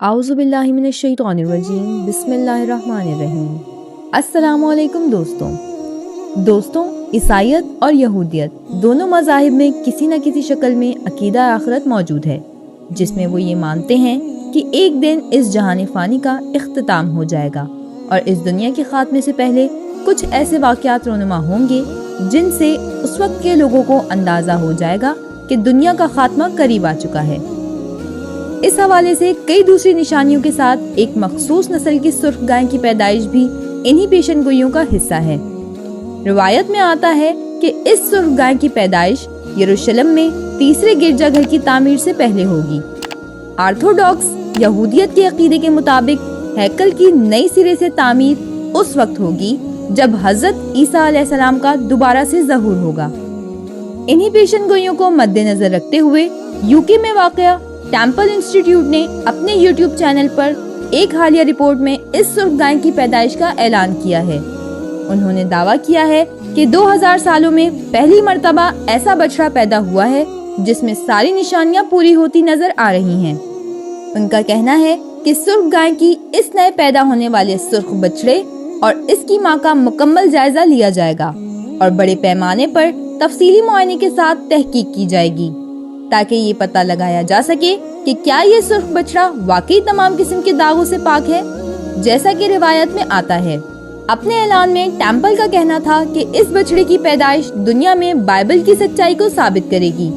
اعوذ باللہ من الشیطان الرجیم، بسم اللہ الرحمن الرحیم۔ السلام علیکم دوستوں، عیسائیت اور یہودیت دونوں مذاہب میں کسی نہ کسی شکل میں عقیدہ آخرت موجود ہے، جس میں وہ یہ مانتے ہیں کہ ایک دن اس جہان فانی کا اختتام ہو جائے گا اور اس دنیا کے خاتمے سے پہلے کچھ ایسے واقعات رونما ہوں گے جن سے اس وقت کے لوگوں کو اندازہ ہو جائے گا کہ دنیا کا خاتمہ قریب آ چکا ہے۔ اس حوالے سے کئی دوسری نشانیوں کے ساتھ ایک مخصوص نسل کی سرخ گائے کی پیدائش بھی انہی پیشن گوئیوں کا حصہ ہے۔ روایت میں آتا ہے کہ اس سرخ گائے کی پیدائش یروشلم میں تیسرے گرجا گھر کی تعمیر سے پہلے ہوگی۔ آرتھوڈاکس یہودیت کے عقیدے کے مطابق ہیکل کی نئی سرے سے تعمیر اس وقت ہوگی جب حضرت عیسیٰ علیہ السلام کا دوبارہ سے ظہور ہوگا۔ انہی پیشن گوئیوں کو مد نظر رکھتے ہوئے یوکے میں واقع ٹیمپل انسٹیٹیوٹ نے اپنے یوٹیوب چینل پر ایک حالیہ رپورٹ میں اس سرخ گائے کی پیدائش کا اعلان کیا ہے۔ انہوں نے دعویٰ کیا ہے کہ 2000 سالوں میں پہلی مرتبہ ایسا بچڑا پیدا ہوا ہے جس میں ساری نشانیاں پوری ہوتی نظر آ رہی ہیں۔ ان کا کہنا ہے کہ سرخ گائے کی اس نئے پیدا ہونے والے سرخ بچڑے اور اس کی ماں کا مکمل جائزہ لیا جائے گا اور بڑے پیمانے پر تفصیلی معائنے کے ساتھ تحقیق کی جائے گی تاکہ یہ پتہ لگایا جا سکے کہ کیا یہ سرخ بچڑا واقعی تمام قسم کے داغوں سے پاک ہے، جیسا کہ روایت میں آتا ہے۔ اپنے اعلان میں ٹیمپل کا کہنا تھا کہ اس بچڑے کی پیدائش دنیا میں بائبل کی سچائی کو ثابت کرے گی۔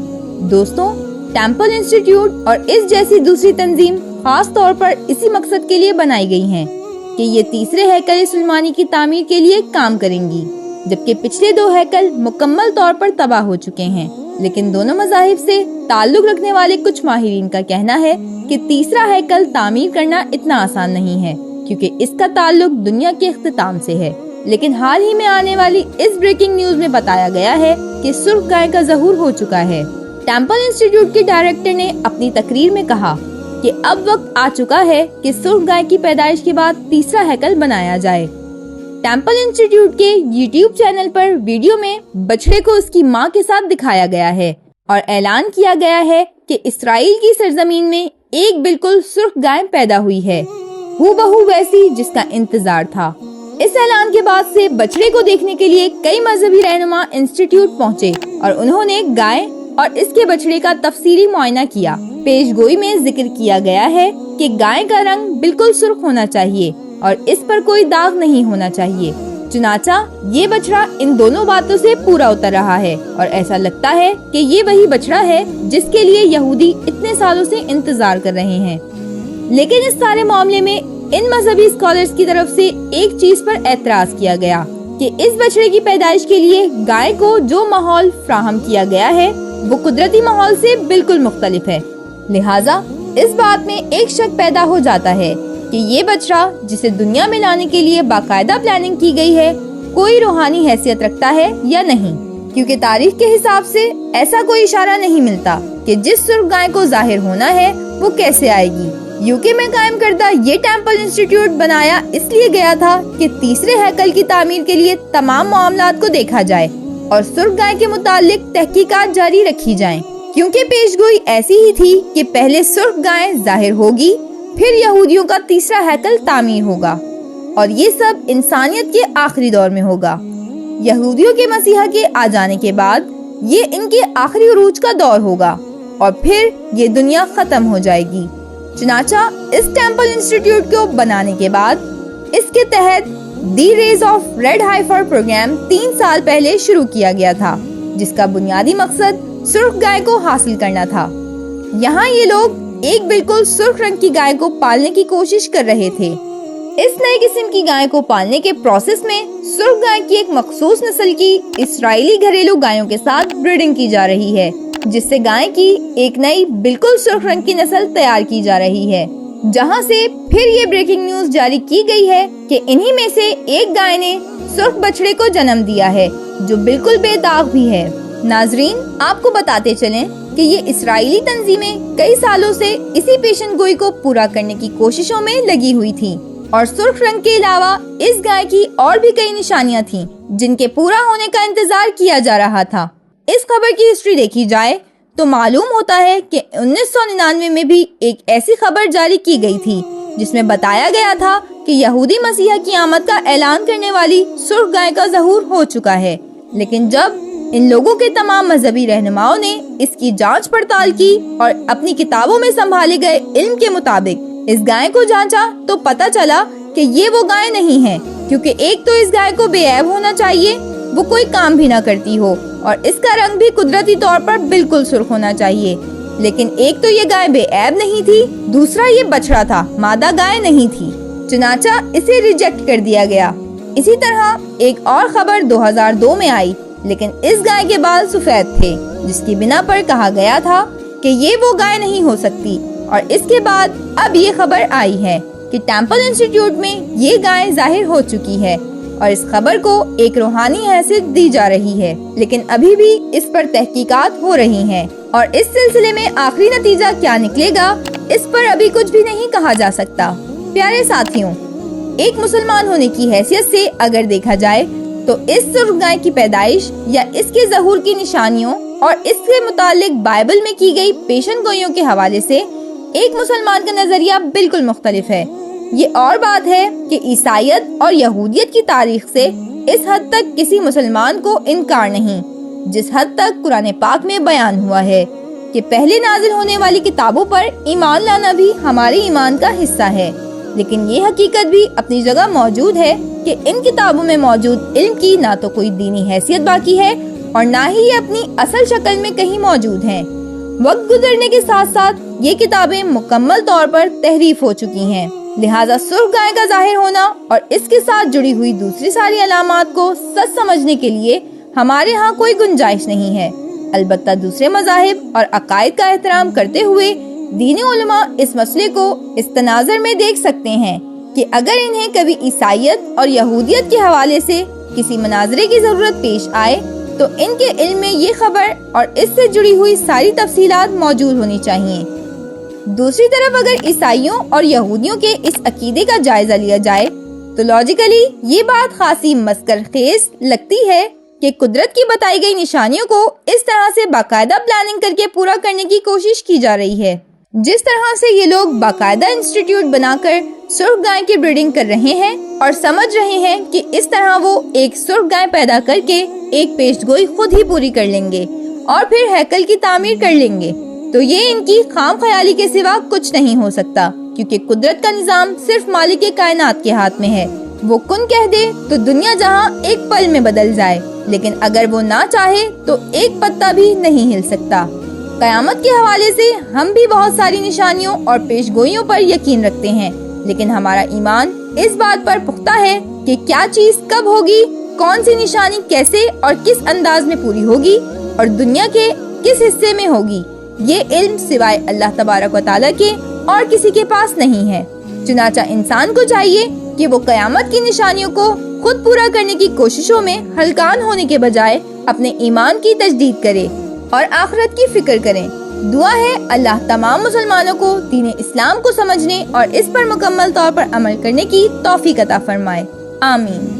دوستوں، ٹیمپل انسٹیٹیوٹ اور اس جیسی دوسری تنظیم خاص طور پر اسی مقصد کے لیے بنائی گئی ہیں کہ یہ تیسرے ہیکل سلیمانی کی تعمیر کے لیے کام کریں گی، جبکہ پچھلے 2 ہیکل مکمل طور پر تباہ ہو چکے ہیں۔ لیکن دونوں مذاہب سے تعلق رکھنے والے کچھ ماہرین کا کہنا ہے کہ تیسرا ہیکل تعمیر کرنا اتنا آسان نہیں ہے کیونکہ اس کا تعلق دنیا کے اختتام سے ہے۔ لیکن حال ہی میں آنے والی اس بریکنگ نیوز میں بتایا گیا ہے کہ سرخ گائے کا ظہور ہو چکا ہے۔ ٹیمپل انسٹیٹیوٹ کے ڈائریکٹر نے اپنی تقریر میں کہا کہ اب وقت آ چکا ہے کہ سرخ گائے کی پیدائش کے بعد تیسرا ہیکل بنایا جائے۔ ٹیمپل انسٹیٹیوٹ کے یوٹیوب چینل پر ویڈیو میں بچڑے کو اس کی ماں کے ساتھ دکھایا گیا ہے اور اعلان کیا گیا ہے کہ اسرائیل کی سرزمین میں ایک بالکل سرخ گائے پیدا ہوئی ہے، ہو بہو ویسی جس کا انتظار تھا۔ اس اعلان کے بعد سے بچڑے کو دیکھنے کے لیے کئی مذہبی رہنما انسٹیٹیوٹ پہنچے اور انہوں نے گائے اور اس کے بچڑے کا تفصیلی معائنہ کیا۔ پیش گوئی میں ذکر کیا گیا ہے کہ گائے کا رنگ بالکل سرخ ہونا چاہیے اور اس پر کوئی داغ نہیں ہونا چاہیے۔ چنانچہ یہ بچڑا ان دونوں باتوں سے پورا اتر رہا ہے اور ایسا لگتا ہے کہ یہ وہی بچڑا ہے جس کے لیے یہودی اتنے سالوں سے انتظار کر رہے ہیں۔ لیکن اس سارے معاملے میں ان مذہبی اسکالرز کی طرف سے ایک چیز پر اعتراض کیا گیا کہ اس بچڑے کی پیدائش کے لیے گائے کو جو ماحول فراہم کیا گیا ہے وہ قدرتی ماحول سے بالکل مختلف ہے۔ لہٰذا اس بات میں ایک شک پیدا ہو جاتا ہے کہ یہ بچڑا جسے دنیا میں لانے کے لیے باقاعدہ پلاننگ کی گئی ہے کوئی روحانی حیثیت رکھتا ہے یا نہیں، کیونکہ تاریخ کے حساب سے ایسا کوئی اشارہ نہیں ملتا کہ جس سرخ گائے کو ظاہر ہونا ہے وہ کیسے آئے گی۔ یوکے میں قائم کردہ یہ ٹیمپل انسٹیٹیوٹ بنایا اس لیے گیا تھا کہ تیسرے ہیکل کی تعمیر کے لیے تمام معاملات کو دیکھا جائے اور سرخ گائے کے متعلق تحقیقات جاری رکھی جائیں، کیونکہ پیش گوئی ایسی ہی تھی کہ پہلے سرخ گائے ظاہر ہوگی، پھر یہودیوں کا تیسرا ہیکل تعمیر ہوگا اور یہ سب انسانیت کے آخری دور میں ہوگا۔ یہودیوں کے مسیحا کے آ جانے کے بعد یہ ان کے آخری عروج کا دور ہوگا اور پھر یہ دنیا ختم ہو جائے گی۔ چنانچہ اس ٹیمپل انسٹیٹیوٹ کو بنانے کے بعد اس کے تحت دی ریز آف ریڈ ہائفر پروگرام 3 سال پہلے شروع کیا گیا تھا، جس کا بنیادی مقصد سرخ گائے کو حاصل کرنا تھا۔ یہاں یہ لوگ ایک بالکل سرخ رنگ کی گائے کو پالنے کی کوشش کر رہے تھے۔ اس نئی قسم کی گائے کو پالنے کے پروسیس میں سرخ گائے کی ایک مخصوص نسل کی اسرائیلی گھریلو گایوں کے ساتھ بریڈنگ کی جا رہی ہے، جس سے گائے کی ایک نئی بالکل سرخ رنگ کی نسل تیار کی جا رہی ہے، جہاں سے پھر یہ بریکنگ نیوز جاری کی گئی ہے کہ انہی میں سے ایک گائے نے سرخ بچڑے کو جنم دیا ہے جو بالکل بے داغ بھی ہے۔ ناظرین، آپ کو بتاتے چلیں کہ یہ اسرائیلی تنظیمیں کئی سالوں سے اسی پیشن گوئی کو پورا کرنے کی کوششوں میں لگی ہوئی تھی اور سرخ رنگ کے علاوہ اس گائے کی اور بھی کئی نشانیاں تھیں جن کے پورا ہونے کا انتظار کیا جا رہا تھا۔ اس خبر کی ہسٹری دیکھی جائے تو معلوم ہوتا ہے کہ 1999 میں بھی ایک ایسی خبر جاری کی گئی تھی جس میں بتایا گیا تھا کہ یہودی مسیح کی آمد کا اعلان کرنے والی سرخ گائے کا ظہور ہو چکا ہے، لیکن جب ان لوگوں کے تمام مذہبی رہنماؤں نے اس کی جانچ پڑتال کی اور اپنی کتابوں میں سنبھالے گئے علم کے مطابق اس گائے کو جانچا تو پتہ چلا کہ یہ وہ گائے نہیں ہے، کیونکہ ایک تو اس گائے کو بے عیب ہونا چاہیے، وہ کوئی کام بھی نہ کرتی ہو، اور اس کا رنگ بھی قدرتی طور پر بالکل سرخ ہونا چاہیے۔ لیکن ایک تو یہ گائے بے عیب نہیں تھی، دوسرا یہ بچڑا تھا، مادہ گائے نہیں تھی، چنانچہ اسے ریجیکٹ کر دیا گیا۔ اسی طرح ایک اور خبر 2002 میں آئی، لیکن اس گائے کے بال سفید تھے، جس کی بنا پر کہا گیا تھا کہ یہ وہ گائے نہیں ہو سکتی، اور اس کے بعد اب یہ خبر آئی ہے کہ ٹیمپل انسٹیٹیوٹ میں یہ گائے ظاہر ہو چکی ہے، اور اس خبر کو ایک روحانی حیثیت دی جا رہی ہے، لیکن ابھی بھی اس پر تحقیقات ہو رہی ہیں، اور اس سلسلے میں آخری نتیجہ کیا نکلے گا اس پر ابھی کچھ بھی نہیں کہا جا سکتا۔ پیارے ساتھیوں، ایک مسلمان ہونے کی حیثیت سے اگر دیکھا جائے تو اس سرخ گائے کی پیدائش یا اس کے ظہور کی نشانیوں اور اس سے متعلق بائبل میں کی گئی پیشن گوئیوں کے حوالے سے ایک مسلمان کا نظریہ بالکل مختلف ہے۔ یہ اور بات ہے کہ عیسائیت اور یہودیت کی تاریخ سے اس حد تک کسی مسلمان کو انکار نہیں، جس حد تک قرآن پاک میں بیان ہوا ہے کہ پہلے نازل ہونے والی کتابوں پر ایمان لانا بھی ہمارے ایمان کا حصہ ہے، لیکن یہ حقیقت بھی اپنی جگہ موجود ہے کہ ان کتابوں میں موجود علم کی نہ تو کوئی دینی حیثیت باقی ہے اور نہ ہی یہ اپنی اصل شکل میں کہیں موجود ہیں۔ وقت گزرنے کے ساتھ ساتھ یہ کتابیں مکمل طور پر تحریف ہو چکی ہیں، لہٰذا سرخ گائے کا ظاہر ہونا اور اس کے ساتھ جڑی ہوئی دوسری ساری علامات کو سچ سمجھنے کے لیے ہمارے ہاں کوئی گنجائش نہیں ہے۔ البتہ دوسرے مذاہب اور عقائد کا احترام کرتے ہوئے دینی علماء اس مسئلے کو اس تناظر میں دیکھ سکتے ہیں کہ اگر انہیں کبھی عیسائیت اور یہودیت کے حوالے سے کسی مناظرے کی ضرورت پیش آئے تو ان کے علم میں یہ خبر اور اس سے جڑی ہوئی ساری تفصیلات موجود ہونی چاہیے۔ دوسری طرف اگر عیسائیوں اور یہودیوں کے اس عقیدے کا جائزہ لیا جائے تو لاجیکلی یہ بات خاصی مسخر خیز لگتی ہے کہ قدرت کی بتائی گئی نشانیوں کو اس طرح سے باقاعدہ پلاننگ کر کے پورا کرنے کی کوشش کی جا رہی ہے، جس طرح سے یہ لوگ باقاعدہ انسٹیٹیوٹ بنا کر سرخ گائے کی بریڈنگ کر رہے ہیں اور سمجھ رہے ہیں کہ اس طرح وہ ایک سرخ گائے پیدا کر کے ایک پیشت گوئی خود ہی پوری کر لیں گے اور پھر ہیکل کی تعمیر کر لیں گے، تو یہ ان کی خام خیالی کے سوا کچھ نہیں ہو سکتا، کیونکہ قدرت کا نظام صرف مالک کائنات کے ہاتھ میں ہے۔ وہ کن کہہ دے تو دنیا جہاں ایک پل میں بدل جائے، لیکن اگر وہ نہ چاہے تو ایک پتا بھی نہیں ہل سکتا۔ قیامت کے حوالے سے ہم بھی بہت ساری نشانیوں اور پیش گوئیوں پر یقین رکھتے ہیں، لیکن ہمارا ایمان اس بات پر پختہ ہے کہ کیا چیز کب ہوگی، کون سی نشانی کیسے اور کس انداز میں پوری ہوگی اور دنیا کے کس حصے میں ہوگی، یہ علم سوائے اللہ تبارک و تعالیٰ کے اور کسی کے پاس نہیں ہے۔ چنانچہ انسان کو چاہیے کہ وہ قیامت کی نشانیوں کو خود پورا کرنے کی کوششوں میں ہلکان ہونے کے بجائے اپنے ایمان کی تجدید کرے اور آخرت کی فکر کریں۔ دعا ہے اللہ تمام مسلمانوں کو دین اسلام کو سمجھنے اور اس پر مکمل طور پر عمل کرنے کی توفیق عطا فرمائے، آمین۔